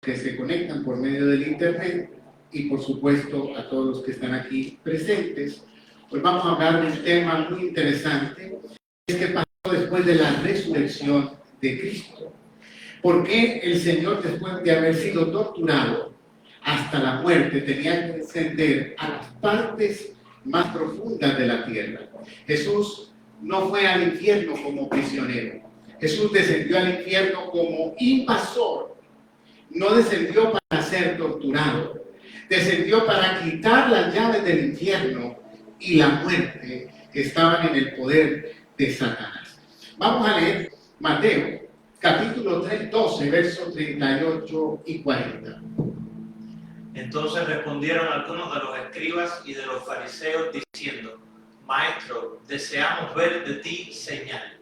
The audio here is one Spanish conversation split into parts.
que se conectan por medio del internet y por supuesto a todos los que están aquí presentes. Hoy vamos a hablar de un tema muy interesante, que pasó después de la resurrección de Cristo. ¿Por qué el Señor, después de haber sido torturado hasta la muerte, tenía que descender a las partes más profundas de la tierra? Jesús no fue al infierno como prisionero. Jesús descendió al infierno como invasor. No descendió para ser torturado. Descendió para quitar las llaves del infierno y la muerte que estaban en el poder de Satanás. Vamos a leer Mateo, capítulo 12, versos 38 y 40. Entonces respondieron algunos de los escribas y de los fariseos diciendo: Maestro, deseamos ver de ti señal.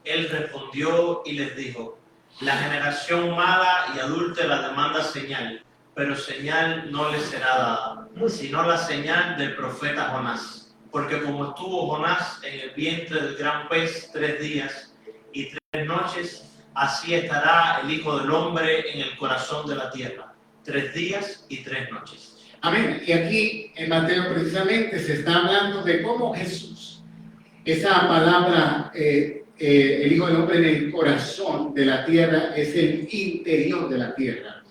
Él respondió y les dijo: La generación mala y adúltera demanda señal, pero señal no les será dada, sino la señal del profeta Jonás. Porque como estuvo Jonás en el vientre del gran pez 3 días y 3 noches, así estará el Hijo del Hombre en el corazón de la tierra, 3 días y 3 noches. Amén. Y aquí en Mateo precisamente se está hablando de cómo Jesús, esa palabra, el Hijo del Hombre en el corazón de la tierra, es el interior de la tierra.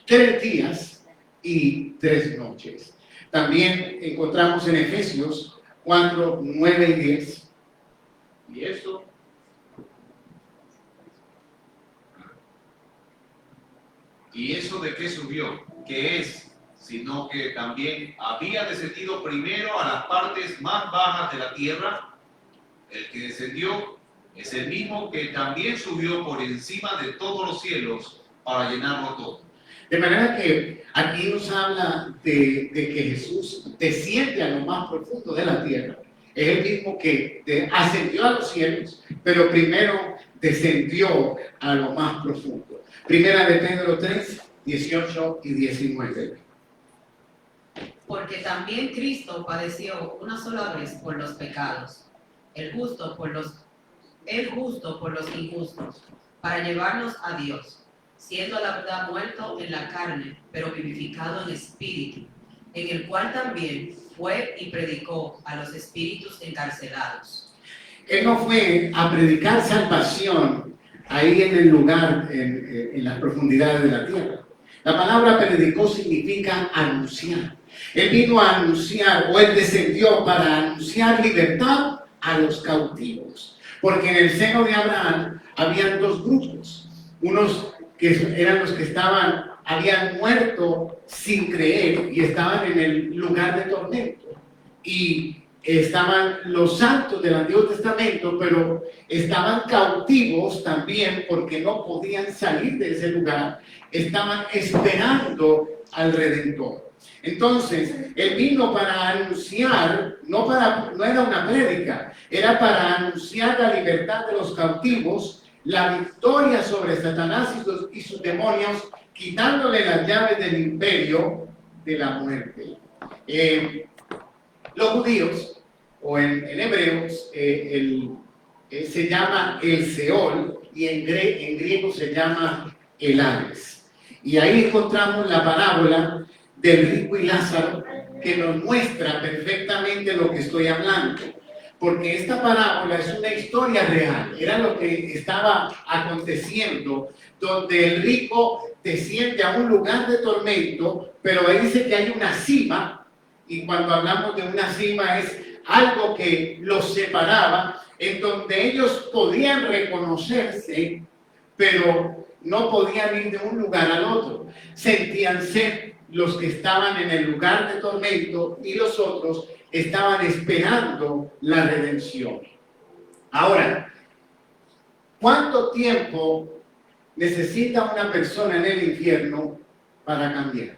3 días y 3 noches. También encontramos en Efesios 4, 9 y 10. ¿Y eso de qué subió? ¿Qué es? Sino que también había descendido primero a las partes más bajas de la tierra. El que descendió es el mismo que también subió por encima de todos los cielos para llenarlo todo. De manera que aquí nos habla de que Jesús desciende a lo más profundo de la tierra. Es el mismo que ascendió a los cielos, pero primero descendió a lo más profundo. Primera de Pedro 3, 18 y 19. Porque también Cristo padeció una sola vez por los pecados, el justo por los injustos, para llevarnos a Dios, siendo la verdad muerto en la carne, pero vivificado en espíritu, en el cual también fue y predicó a los espíritus encarcelados. Él no fue a predicar salvación ahí en el lugar, en las profundidades de la tierra. La palabra predicó significa anunciar. Él vino a anunciar, o él descendió para anunciar libertad a los cautivos. Porque en el seno de Abraham habían 2 grupos. Unos que eran los que habían muerto sin creer y estaban en el lugar de tormento. Y estaban los santos del Antiguo Testamento, pero estaban cautivos también porque no podían salir de ese lugar. Estaban esperando al Redentor. Entonces, él vino para anunciar, no era una prédica, era para anunciar la libertad de los cautivos, la victoria sobre Satanás y sus demonios, quitándole las llaves del imperio de la muerte. Los judíos, o en hebreos, se llama el Seol, y en griego se llama el Hades. Y ahí encontramos la parábola del rico y Lázaro, que nos muestra perfectamente lo que estoy hablando. Porque esta parábola es una historia real, era lo que estaba aconteciendo, donde el rico desciende a un lugar de tormento, pero ahí dice que hay una cima, y cuando hablamos de una cima es algo que los separaba, en donde ellos podían reconocerse, pero no podían ir de un lugar al otro. Sentían sed los que estaban en el lugar de tormento y los otros estaban esperando la redención. Ahora, ¿cuánto tiempo necesita una persona en el infierno para cambiar?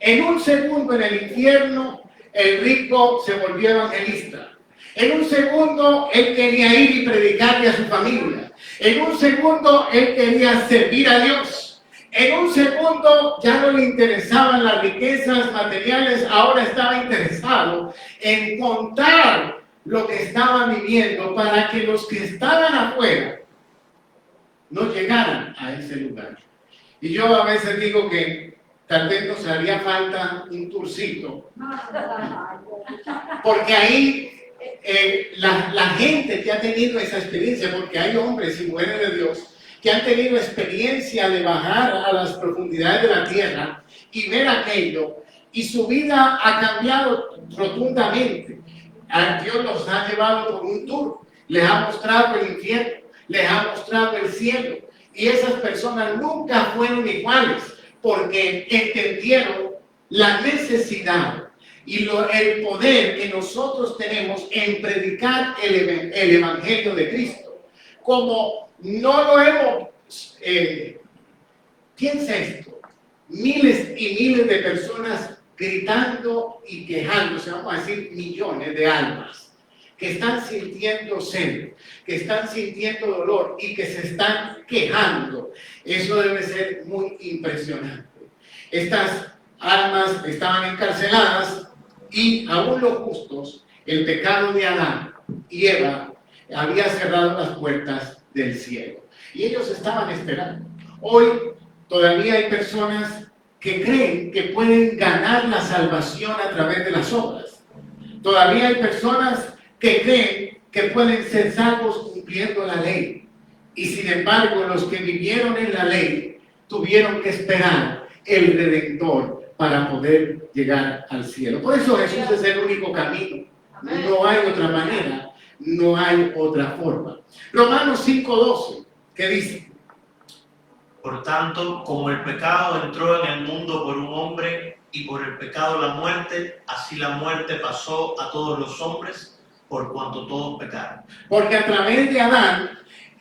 En un segundo en el infierno, el rico se volvió evangelista. En un segundo, él quería ir y predicarle a su familia. En un segundo, él quería servir a Dios. En un segundo, ya no le interesaban las riquezas materiales, ahora estaba interesado en contar lo que estaban viviendo para que los que estaban afuera no llegaran a ese lugar. Y yo a veces digo que tal vez nos haría falta un tourcito, porque ahí la gente que ha tenido esa experiencia, porque hay hombres y mujeres de Dios que han tenido experiencia de bajar a las profundidades de la tierra y ver aquello, y su vida ha cambiado rotundamente. Dios los ha llevado por un tour, les ha mostrado el infierno, les ha mostrado el cielo, y esas personas nunca fueron iguales, porque entendieron la necesidad y el poder que nosotros tenemos en predicar el Evangelio de Cristo. Como no lo hemos, piensa esto, miles y miles de personas gritando y quejándose, vamos a decir millones de almas, que están sintiendo sed, que están sintiendo dolor y que se están quejando. Eso debe ser muy impresionante. Estas almas estaban encarceladas y aún los justos, el pecado de Adán y Eva había cerrado las puertas del cielo. Y ellos estaban esperando. Hoy todavía hay personas que creen que pueden ganar la salvación a través de las obras. Todavía hay personas que creen que pueden ser salvos cumpliendo la ley. Y sin embargo, los que vivieron en la ley tuvieron que esperar el Redentor para poder llegar al cielo. Por eso Jesús es el único camino. No hay otra manera, no hay otra forma. Romanos 5:12, ¿qué dice? Por tanto, como el pecado entró en el mundo por un hombre y por el pecado la muerte, así la muerte pasó a todos los hombres por cuanto todos pecaron. Porque a través de Adán,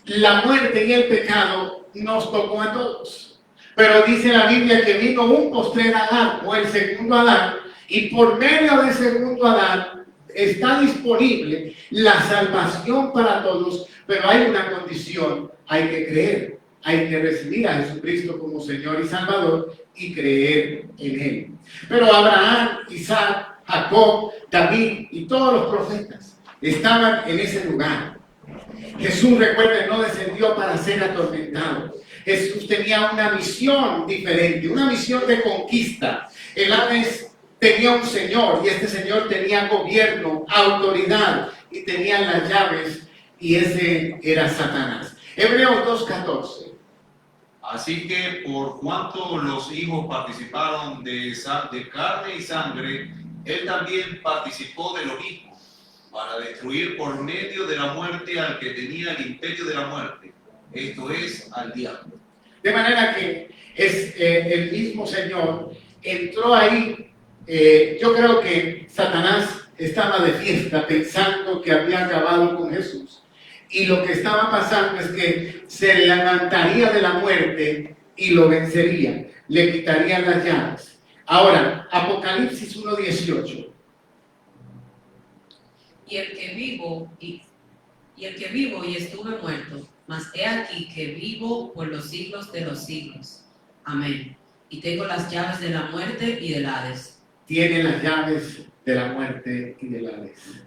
la muerte y el pecado nos tocó a todos. Pero dice la Biblia que vino un postrer Adán, o el segundo Adán, y por medio del segundo Adán está disponible la salvación para todos, pero hay una condición: hay que creer. Hay que recibir a Jesucristo como Señor y Salvador y creer en Él. Pero Abraham, Isaac, Jacob, David y todos los profetas estaban en ese lugar. Jesús, recuerden, no descendió para ser atormentado. Jesús tenía una misión diferente, una misión de conquista. El Hades tenía un Señor y este Señor tenía gobierno, autoridad y tenía las llaves, y ese era Satanás. Hebreos 2:14. Así que por cuanto los hijos participaron de carne y sangre, él también participó de lo mismo, para destruir por medio de la muerte al que tenía el imperio de la muerte, esto es, al diablo. De manera que es el mismo Señor entró ahí. Yo creo que Satanás estaba de fiesta pensando que había acabado con Jesús. Y lo que estaba pasando es que se levantaría de la muerte y lo vencería, le quitarían las llaves. Ahora, Apocalipsis 1:18. Y el que vivo y estuve muerto, mas he aquí que vivo por los siglos de los siglos. Amén. Y tengo las llaves de la muerte y del Hades. Tiene las llaves de la muerte y del Hades.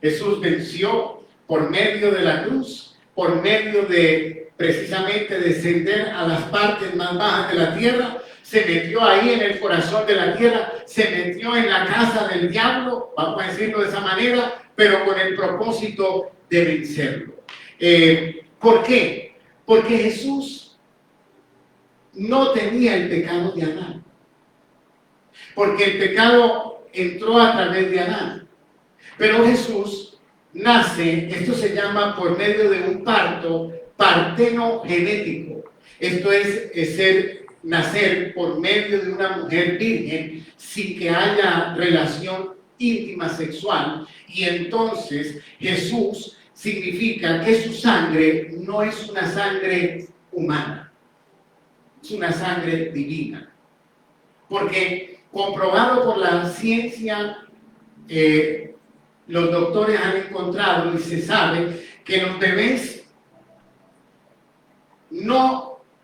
Jesús venció por medio de la cruz, por medio de precisamente descender a las partes más bajas de la tierra. Se metió ahí en el corazón de la tierra, se metió en la casa del diablo, vamos a decirlo de esa manera, pero con el propósito de vencerlo. ¿Por qué? Porque Jesús no tenía el pecado de Adán. Porque el pecado entró a través de Adán. Pero Jesús nace, esto se llama por medio de un parto partenogenético. Esto es nacer por medio de una mujer virgen sin que haya relación íntima sexual. Y entonces Jesús significa que su sangre no es una sangre humana, es una sangre divina. Porque comprobado por la ciencia, los doctores han encontrado y se sabe que los bebés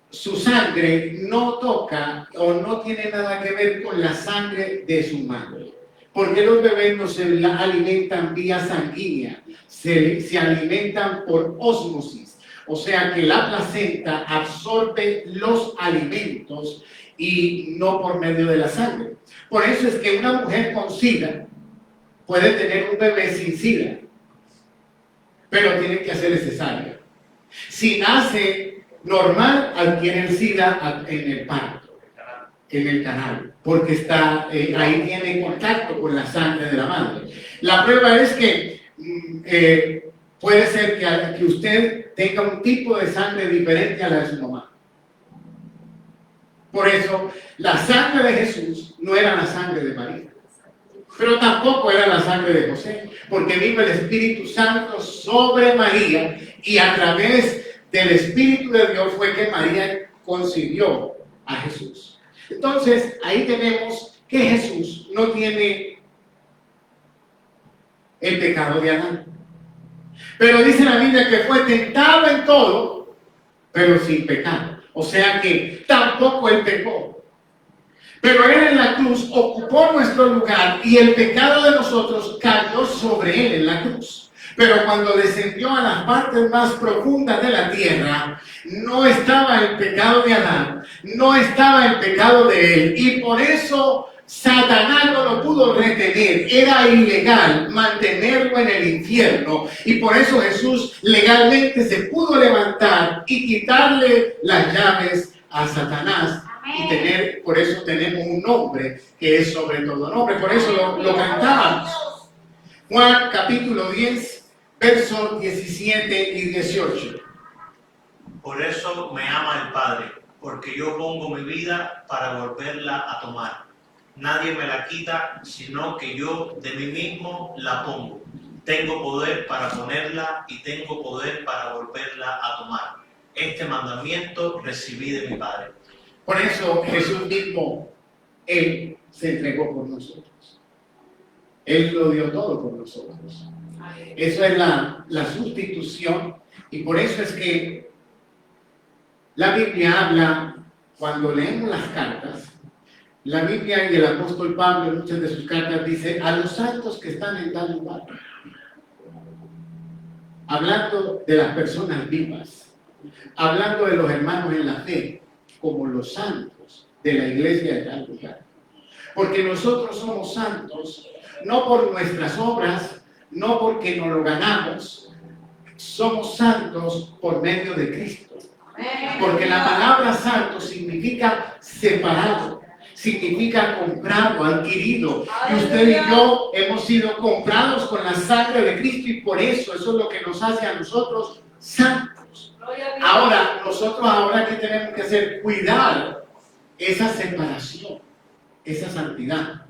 su sangre no toca o no tiene nada que ver con la sangre de su madre. ¿Por qué los bebés no se alimentan vía sanguínea? Se alimentan por ósmosis. O sea que la placenta absorbe los alimentos y no por medio de la sangre. Por eso es que una mujer con SIDA puede tener un bebé sin SIDA, pero tiene que hacer cesárea. Si nace normal, adquiere el SIDA en el parto, en el canal, porque está, ahí tiene contacto con la sangre de la madre. La prueba es que puede ser que usted tenga un tipo de sangre diferente a la de su mamá. Por eso, la sangre de Jesús no era la sangre de María, pero tampoco era la sangre de José, porque vino el Espíritu Santo sobre María y a través del Espíritu de Dios fue que María concibió a Jesús. Entonces, ahí tenemos que Jesús no tiene el pecado de Adán. Pero dice la Biblia que fue tentado en todo, pero sin pecado. O sea que tampoco él pecó. Pero él en la cruz ocupó nuestro lugar y el pecado de nosotros cayó sobre él en la cruz. Pero cuando descendió a las partes más profundas de la tierra, no estaba el pecado de Adán, no estaba el pecado de él. Y por eso Satanás no lo pudo retener. Era ilegal mantenerlo en el infierno. Y por eso Jesús legalmente se pudo levantar y quitarle las llaves a Satanás. Y por eso tenemos un nombre que es sobre todo nombre. Por eso lo cantábamos. Juan capítulo 10, versos 17 y 18. Por eso me ama el Padre, porque yo pongo mi vida para volverla a tomar. Nadie me la quita, sino que yo de mí mismo la pongo. Tengo poder para ponerla y tengo poder para volverla a tomar. Este mandamiento recibí de mi Padre. Por eso Jesús mismo, Él se entregó por nosotros. Él lo dio todo por nosotros. Eso es la sustitución. Y por eso es que la Biblia habla, cuando leemos las cartas, la Biblia y el apóstol Pablo en muchas de sus cartas dice a los santos que están en tal lugar, hablando de las personas vivas, hablando de los hermanos en la fe, como los santos de la iglesia de tal lugar. Porque nosotros somos santos no por nuestras obras, no porque nos lo ganamos, somos santos por medio de Cristo. Porque la palabra santo significa separado, significa comprado, adquirido. Y usted y yo hemos sido comprados con la sangre de Cristo y por eso es lo que nos hace a nosotros santos. Ahora, nosotros ahora ¿qué tenemos que hacer? Cuidar esa separación, esa santidad.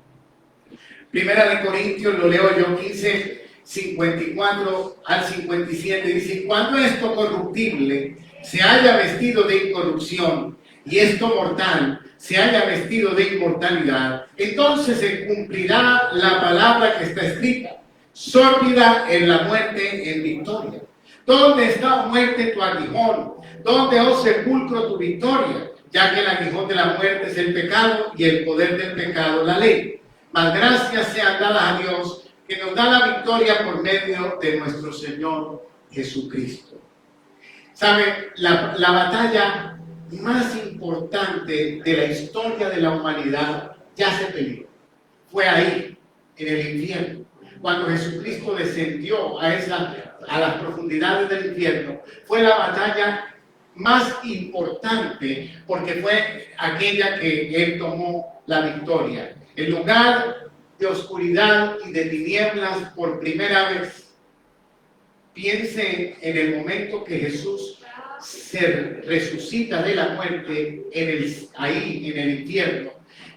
Primera de Corintios, lo leo yo, 15, 54 al 57, dice: cuando esto corruptible se haya vestido de incorrupción y esto mortal se haya vestido de inmortalidad, entonces se cumplirá la palabra que está escrita: sórdida en la muerte en victoria. ¿Dónde está, muerte, tu aguijón? ¿Dónde, oh sepulcro, tu victoria? Ya que el aguijón de la muerte es el pecado y el poder del pecado la ley. Mas gracias sean dadas a Dios, que nos da la victoria por medio de nuestro Señor Jesucristo. ¿Sabe? La batalla más importante de la historia de la humanidad ya se peleó. Fue ahí, en el infierno. Cuando Jesucristo descendió a las profundidades del infierno, fue la batalla más importante porque fue aquella que Él tomó la victoria. En lugar de oscuridad y de tinieblas por primera vez, piense en el momento que Jesús se resucita de la muerte ahí en el infierno.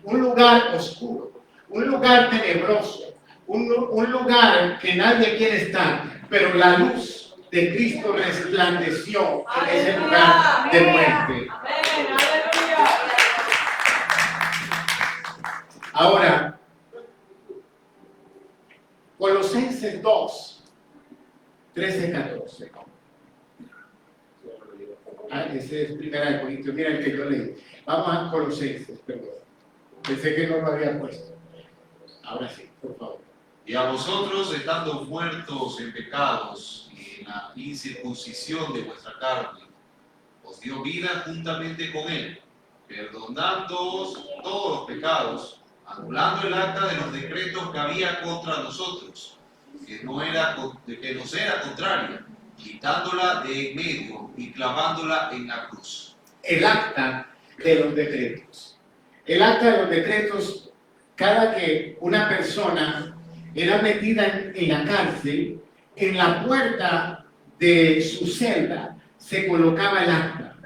Un lugar oscuro, un lugar tenebroso, un lugar que nadie quiere estar, pero la luz de Cristo resplandeció en ese lugar de muerte. Ahora, Colosenses 2, 13, 14. Ese es Primera de Corintios, mira el que yo leí. Vamos a Colosenses, perdón. Pensé que no lo había puesto. Ahora sí. por favor. Y a vosotros, estando muertos en pecados y en la incircuncisión de vuestra carne, os dio vida juntamente con él, perdonándoos todos los pecados, anulando el acta de los decretos que había contra nosotros, que nos era contraria, quitándola de en medio y clavándola en la cruz. El acta de los decretos. El acta de los decretos, cada que una persona era metida en la cárcel, en la puerta de su celda se colocaba el acta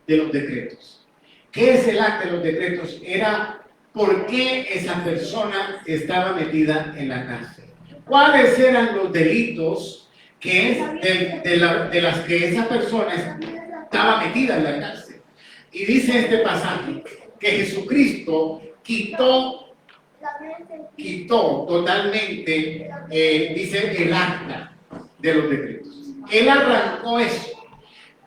de los decretos. ¿Qué es el acta de los decretos? Era por qué esa persona estaba metida en la cárcel. ¿Cuáles eran los delitos de las que esa persona estaba metida en la cárcel? Y dice este pasaje que Jesucristo quitó totalmente, dice, el acta de los decretos. Él arrancó eso.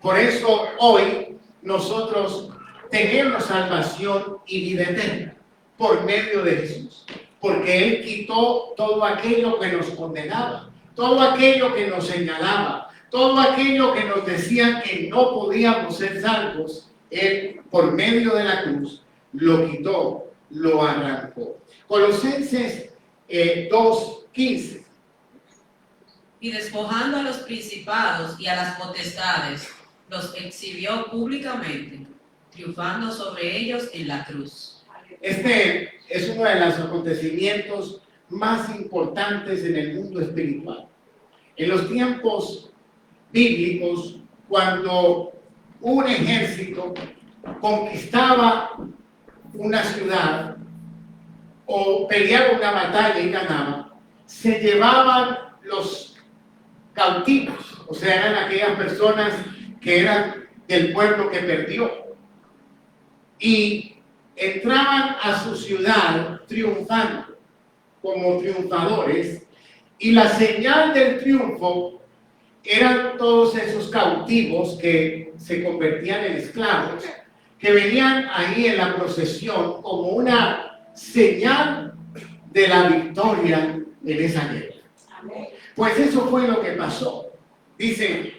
Por eso hoy nosotros tenemos salvación y vida eterna por medio de Jesús. Porque Él quitó todo aquello que nos condenaba, todo aquello que nos señalaba, todo aquello que nos decía que no podíamos ser salvos. Él, por medio de la cruz, lo quitó, lo arrancó. Colosenses 2:15. Y despojando a los principados y a las potestades, los exhibió públicamente, triunfando sobre ellos en la cruz. Este es uno de los acontecimientos más importantes en el mundo espiritual. En los tiempos bíblicos, cuando un ejército conquistaba una ciudad o peleaba una batalla y ganaba, se llevaban los cautivos, o sea, eran aquellas personas que eran del pueblo que perdió, y entraban a su ciudad triunfando, como triunfadores, y la señal del triunfo eran todos esos cautivos que se convertían en esclavos, que venían ahí en la procesión como una señal de la victoria en esa guerra. Pues eso fue lo que pasó. Dice,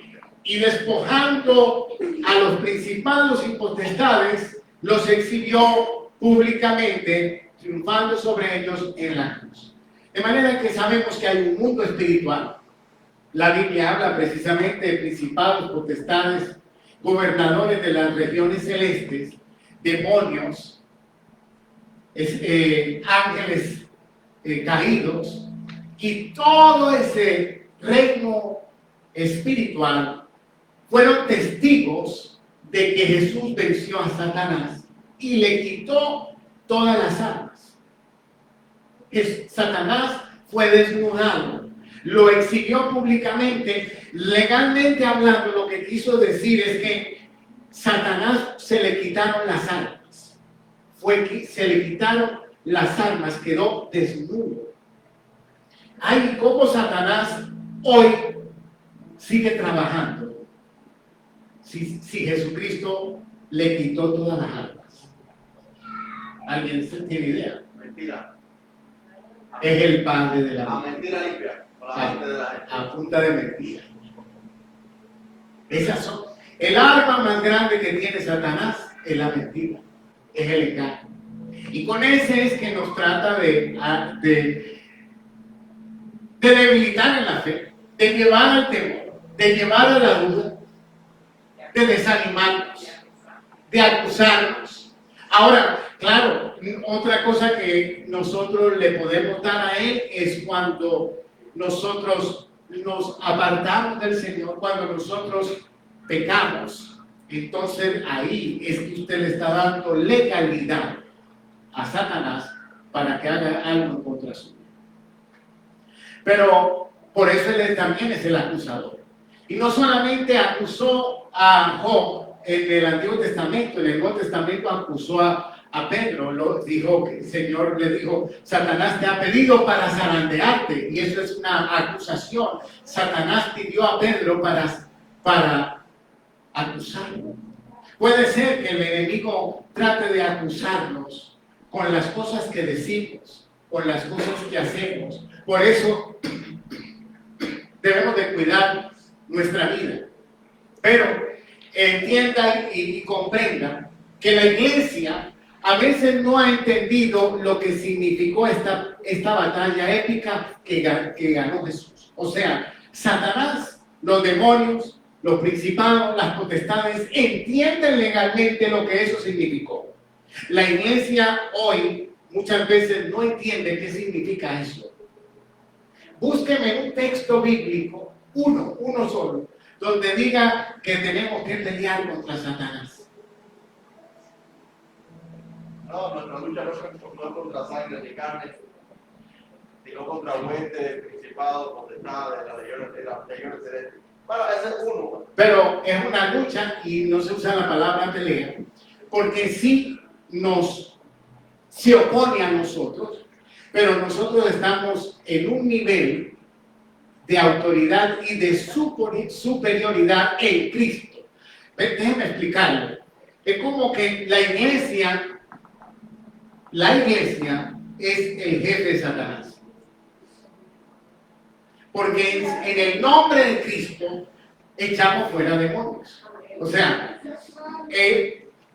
y despojando a los principados y potestades, los exhibió públicamente, triunfando sobre ellos en la cruz. De manera que sabemos que hay un mundo espiritual. La Biblia habla precisamente de principados, potestades, gobernadores de las regiones celestes, demonios, ángeles caídos, y todo ese reino espiritual fueron testigos de que Jesús venció a Satanás y le quitó todas las armas. Satanás fue desnudado, lo exhibió públicamente. Legalmente hablando, lo que quiso decir es que Satanás se le quitaron las armas, se le quitaron las armas, quedó desnudo. Ay, cómo Satanás hoy sigue trabajando si Jesucristo le quitó todas las armas. ¿Alguien tiene idea? Mentira. Es el padre de la mentira limpia. A punta de mentira. Esas son. El arma más grande que tiene Satanás es la mentira, es el engaño. Y con ese es que nos trata de debilitar en la fe, de llevar al temor, de llevar a la duda, de desanimarnos, de acusarnos. Ahora, claro, otra cosa que nosotros le podemos dar a él es cuando nosotros nos apartamos del Señor, cuando nosotros pecamos. Entonces ahí es que usted le está dando legalidad a Satanás para que haga algo en contra suya. Pero por eso él también es el acusador. Y no solamente acusó a Job en el Antiguo Testamento, en el Nuevo Testamento acusó a Pedro, el Señor le dijo, Satanás te ha pedido para zarandearte, y eso es una acusación. Satanás pidió a Pedro para acusarlo. Puede ser que el enemigo trate de acusarnos con las cosas que decimos, con las cosas que hacemos. Por eso debemos de cuidar nuestra vida. Pero entiendan y comprendan que la iglesia a veces no ha entendido lo que significó esta batalla épica que ganó Jesús. O sea, Satanás, los demonios, los principados, las potestades entienden legalmente lo que eso significó. La iglesia hoy muchas veces no entiende qué significa eso. Búsqueme un texto bíblico, uno solo, donde diga que tenemos que pelear contra Satanás. No, nuestra lucha no es contra sangre ni carne, sino contra huestes, principados, potestades, las legiones celestes. Bueno, ese es uno. Pero es una lucha y no se usa la palabra pelea, porque sí se opone a nosotros, pero nosotros estamos en un nivel de autoridad y de superioridad en Cristo. Déjenme explicarlo. Es como que la iglesia es el jefe de Satanás. Porque en el nombre de Cristo echamos fuera demonios. O sea,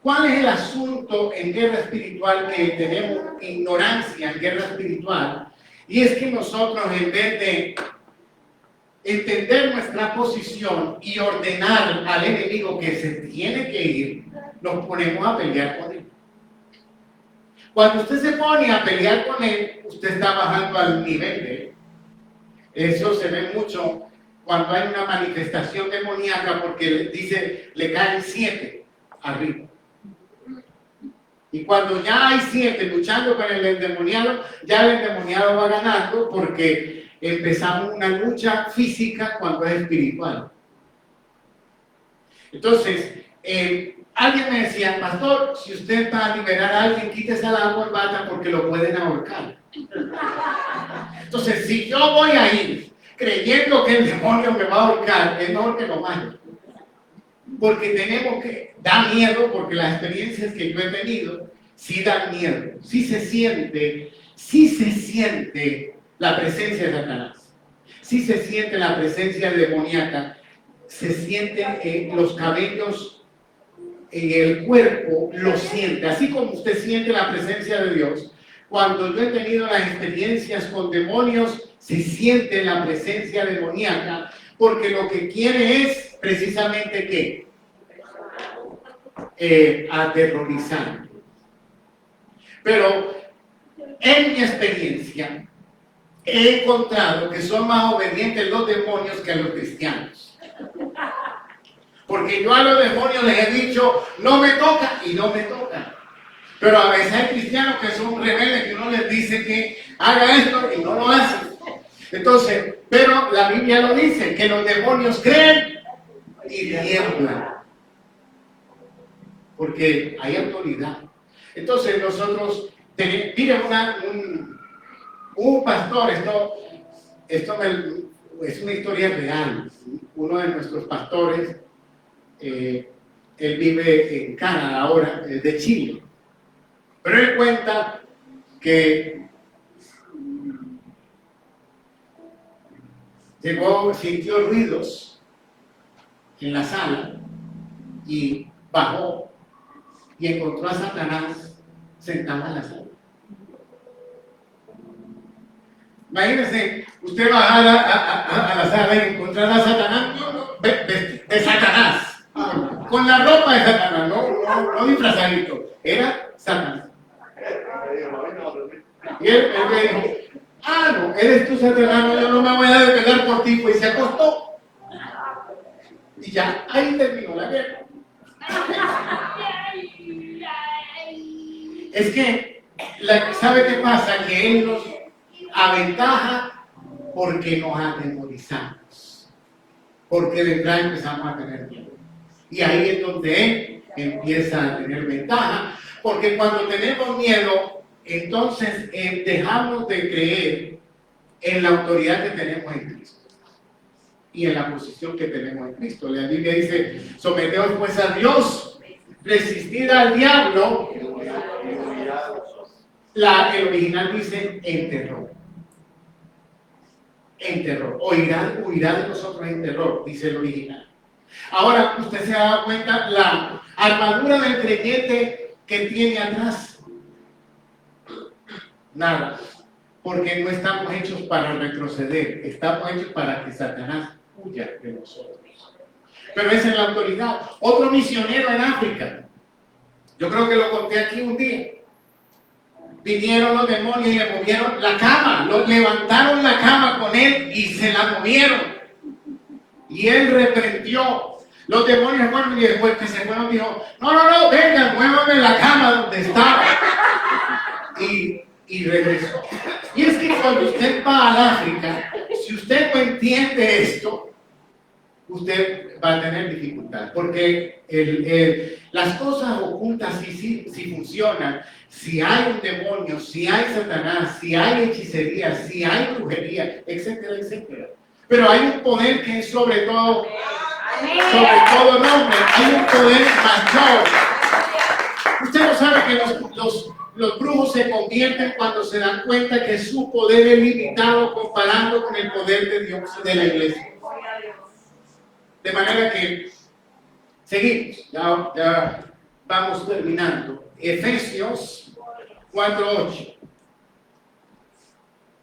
¿cuál es el asunto en guerra espiritual que tenemos ignorancia en guerra espiritual? Y es que nosotros, en vez de entender nuestra posición y ordenar al enemigo que se tiene que ir, nos ponemos a pelear con él. Cuando usted se pone a pelear con él, usted está bajando al nivel de él. Eso se ve mucho cuando hay una manifestación demoníaca, porque le caen 7 arriba. Y cuando ya hay 7 luchando con el endemoniado, ya el endemoniado va ganando, porque empezamos una lucha física cuando es espiritual. Entonces, alguien me decía, pastor, si usted va a liberar a alguien, quítese la corbata porque lo pueden ahorcar. Entonces, si yo voy a ir creyendo que el demonio me va a ahorcar, es mejor que lo mate. Porque tenemos que, da miedo, porque las experiencias que yo he tenido, sí dan miedo, sí se siente la presencia de Satanás, sí se siente la presencia demoníaca, se sienten los cabellos en el cuerpo, lo siente, así como usted siente la presencia de Dios. Cuando yo he tenido las experiencias con demonios, se siente la presencia demoníaca, porque lo que quiere es precisamente ¿qué? Aterrorizar. Pero en mi experiencia he encontrado que son más obedientes los demonios que a los cristianos. Porque yo a los demonios les he dicho, no me toca, y no me toca. Pero a veces hay cristianos que son rebeldes, que uno les dice que haga esto y no lo hacen. Entonces, pero la Biblia lo dice, que los demonios creen y tiemblan. Porque hay autoridad. Entonces nosotros tenemos, miren, un pastor, esto es una historia real. Uno de nuestros pastores, él vive en Canadá ahora, es de Chile. Pero él cuenta que sintió ruidos en la sala y bajó y encontró a Satanás sentado en la sala. Imagínense, usted bajar a la sala y encontrar a Satanás, de Satanás, con la ropa de Satanás, no disfrazadito, era Satanás. Y él me dijo, no, eres tú, Satanás, yo no me voy a desvelar por ti, pues se acostó. Y ya, ahí terminó la guerra. Es que, ¿sabe qué pasa? Que él nos aventaja porque nos atemorizamos. Porque de entrada empezamos a tener miedo. Y ahí es donde él empieza a tener ventaja. Porque cuando tenemos miedo, entonces dejamos de creer en la autoridad que tenemos en Cristo y en la posición que tenemos en Cristo. La Biblia dice, someteos pues a Dios, resistid al diablo El original dice en terror. En terror. Huirá de nosotros en terror, dice el original. Ahora, usted se da cuenta, la armadura del creyente que tiene atrás. Nada. Porque no estamos hechos para retroceder, estamos hechos para que Satanás huya de nosotros. Pero esa es la autoridad. Otro misionero en África, yo creo que lo conté aquí un día. Vinieron los demonios y le movieron la cama, levantaron la cama con él y se la movieron. Y él reprendió. Los demonios fueron y después que se fueron dijo, no, vengan, muévanme la cama donde estaba. Y regresó. Y es que cuando usted va al África, si usted no entiende esto, usted va a tener dificultad, porque las cosas ocultas sí funcionan. Si hay un demonio, si hay Satanás, si hay hechicería, si hay brujería, etcétera, etcétera. Pero hay un poder que es sobre todo nombre, hay un poder mayor. Usted no sabe que los brujos se convierten cuando se dan cuenta que su poder es limitado comparando con el poder de Dios de la iglesia. De manera que seguimos, ya vamos terminando. Efesios 4:8.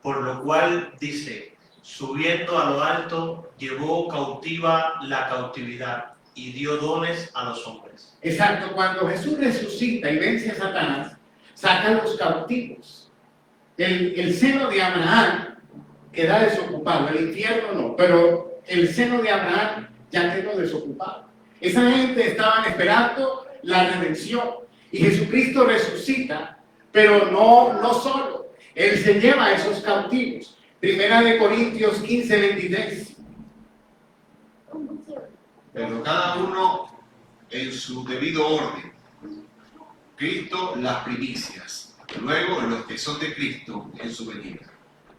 Por lo cual dice, subiendo a lo alto, llevó cautiva la cautividad y dio dones a los hombres. Exacto, cuando Jesús resucita y vence a Satanás, saca a los cautivos. El seno de Abraham queda desocupado, el infierno no, pero el seno de Abraham ya quedó desocupado. Esa gente estaban esperando la redención y Jesucristo resucita, pero no solo. Él se lleva a esos cautivos. Primera de Corintios 15:23. Pero cada uno en su debido orden. Cristo las primicias, luego los que son de Cristo en su venida.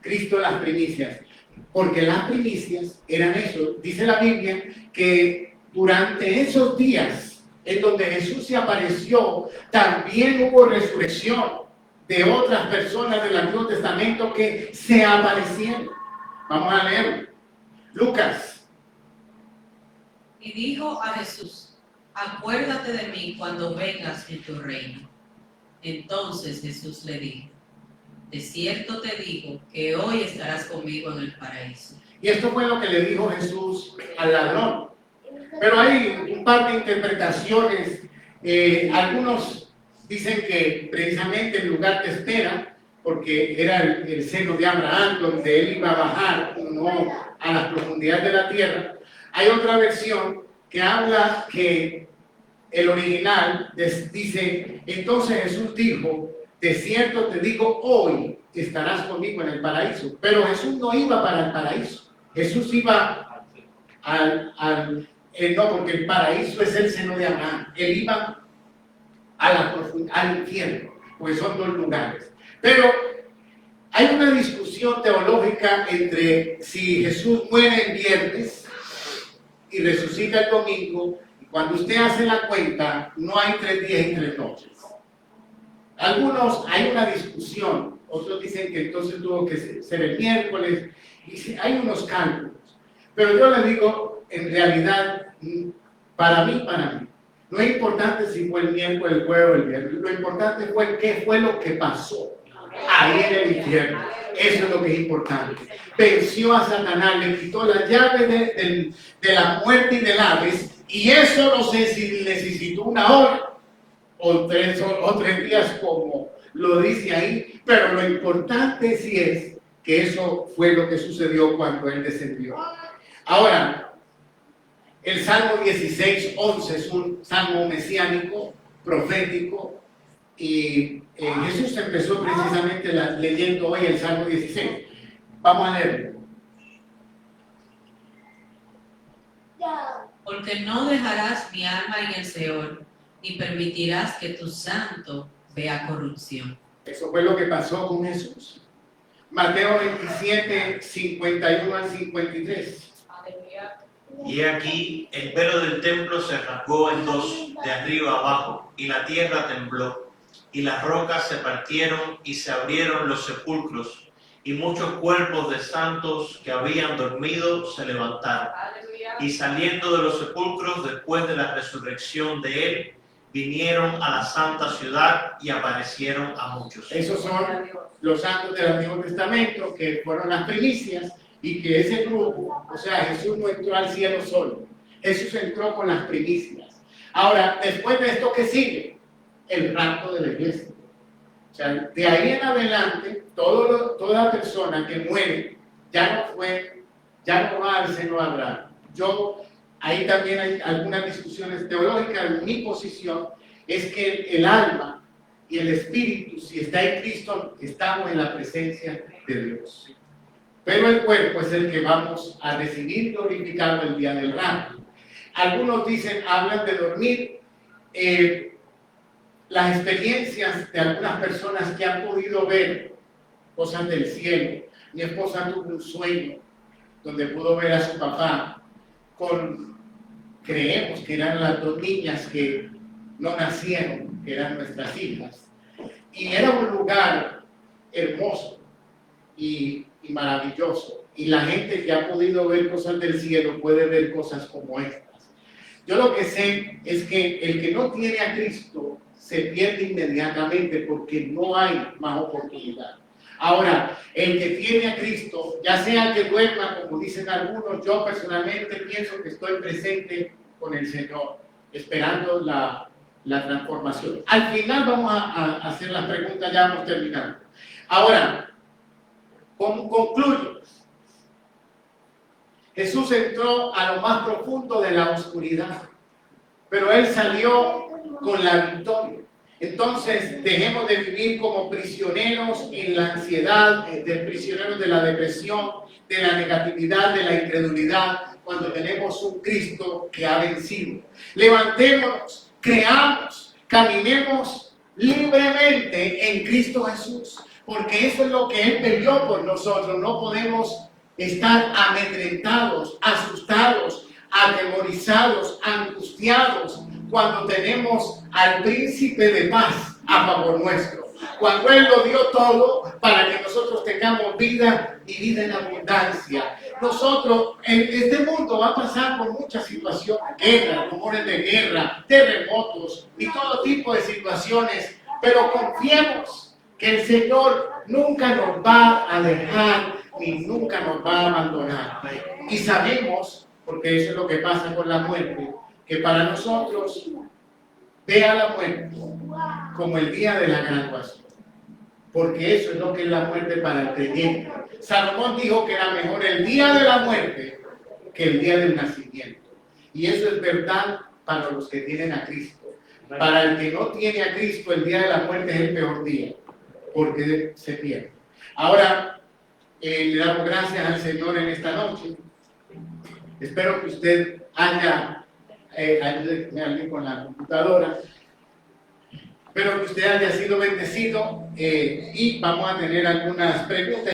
Cristo las primicias, porque las primicias eran eso. Dice la Biblia que durante esos días en donde Jesús se apareció, también hubo resurrección de otras personas del Antiguo Testamento que se aparecieron. Vamos a leer Lucas. Y dijo a Jesús, acuérdate de mí cuando vengas en tu reino. Entonces Jesús le dijo, de cierto te digo que hoy estarás conmigo en el paraíso. Y esto fue lo que le dijo Jesús al ladrón. Pero hay un par de interpretaciones. Algunos dicen que precisamente el lugar de espera, porque era el seno de Abraham, donde él iba a bajar, no a las profundidades de la tierra. Hay otra versión que habla que el original dice, entonces Jesús dijo, de cierto te digo, hoy estarás conmigo en el paraíso. Pero Jesús no iba para el paraíso. Jesús iba no, porque el paraíso es el seno de Abraham. Él iba al infierno, pues son dos lugares. Pero hay una discusión teológica entre si Jesús muere el viernes y resucita el domingo. Y cuando usted hace la cuenta, no hay 3 días y 3 noches. Algunos, hay una discusión, otros dicen que entonces tuvo que ser el miércoles, y hay unos cálculos. Pero yo le digo, en realidad, para mí, no es importante si fue el miércoles, el jueves o el viernes. Lo importante fue qué fue lo que pasó ahí en el infierno. Eso es lo que es importante. Venció a Satanás, le quitó la llave de la muerte y del Hades, y eso no sé si necesitó 1 hora o 3 días, como lo dice ahí, pero lo importante sí es que eso fue lo que sucedió cuando él descendió. Ahora, el Salmo 16:11 es un salmo mesiánico, profético, y Jesús empezó precisamente leyendo hoy el Salmo 16. Vamos a leerlo. Porque no dejarás mi alma en el Seol, ni permitirás que tu santo vea corrupción. Eso fue lo que pasó con Jesús. Mateo 27, 51 al 53. Y aquí el velo del templo se rasgó en 2, de arriba abajo, y la tierra tembló, y las rocas se partieron y se abrieron los sepulcros, y muchos cuerpos de santos que habían dormido se levantaron. Y saliendo de los sepulcros después de la resurrección de él, vinieron a la santa ciudad y aparecieron a muchos. Esos son los santos del Antiguo Testamento, que fueron las primicias, y que ese grupo, o sea, Jesús no entró al cielo solo, Jesús entró con las primicias. Ahora, después de esto, ¿qué sigue? El rapto de la iglesia. O sea, de ahí en adelante, toda persona que muere ya no va al seno de Abraham. Ahí también hay algunas discusiones teológicas. Mi posición es que el alma y el espíritu, si está en Cristo, estamos en la presencia de Dios. Pero el cuerpo es el que vamos a recibir glorificado el día del rapto. Algunos hablan de dormir. Las experiencias de algunas personas que han podido ver cosas del cielo. Mi esposa tuvo un sueño donde pudo ver a su papá creemos que eran las dos niñas que no nacieron, que eran nuestras hijas. Y era un lugar hermoso y maravilloso. Y la gente que ha podido ver cosas del cielo puede ver cosas como estas. Yo lo que sé es que el que no tiene a Cristo se pierde inmediatamente porque no hay más oportunidad. Ahora, el que tiene a Cristo, ya sea que duerma, como dicen algunos, yo personalmente pienso que estoy presente con el Señor, esperando la transformación. Al final vamos a hacer las preguntas, ya vamos terminando. Ahora, ¿cómo concluyo? Jesús entró a lo más profundo de la oscuridad, pero Él salió con la victoria. Entonces, dejemos de vivir como prisioneros en la ansiedad, prisioneros de la depresión, de la negatividad, de la incredulidad, cuando tenemos un Cristo que ha vencido. Levantémonos, creamos, caminemos libremente en Cristo Jesús, porque eso es lo que Él peleó por nosotros. No podemos estar amedrentados, asustados, atemorizados, angustiados, cuando tenemos al príncipe de paz a favor nuestro. Cuando Él lo dio todo para que nosotros tengamos vida y vida en abundancia. Nosotros, este mundo va a pasar por muchas situaciones, guerras, rumores de guerra, terremotos y todo tipo de situaciones, pero confiemos que el Señor nunca nos va a dejar ni nunca nos va a abandonar. Y sabemos, porque eso es lo que pasa con la muerte, que para nosotros vea la muerte como el día de la graduación, porque eso es lo que es la muerte para el creyente. Salomón dijo que era mejor el día de la muerte que el día del nacimiento, y eso es verdad para los que tienen a Cristo. Para el que no tiene a Cristo, el día de la muerte es el peor día, porque se pierde. Ahora, le damos gracias al Señor en esta noche. Espero que usted ayúdeme a alguien con la computadora. Espero que usted haya sido bendecido y vamos a tener algunas preguntas.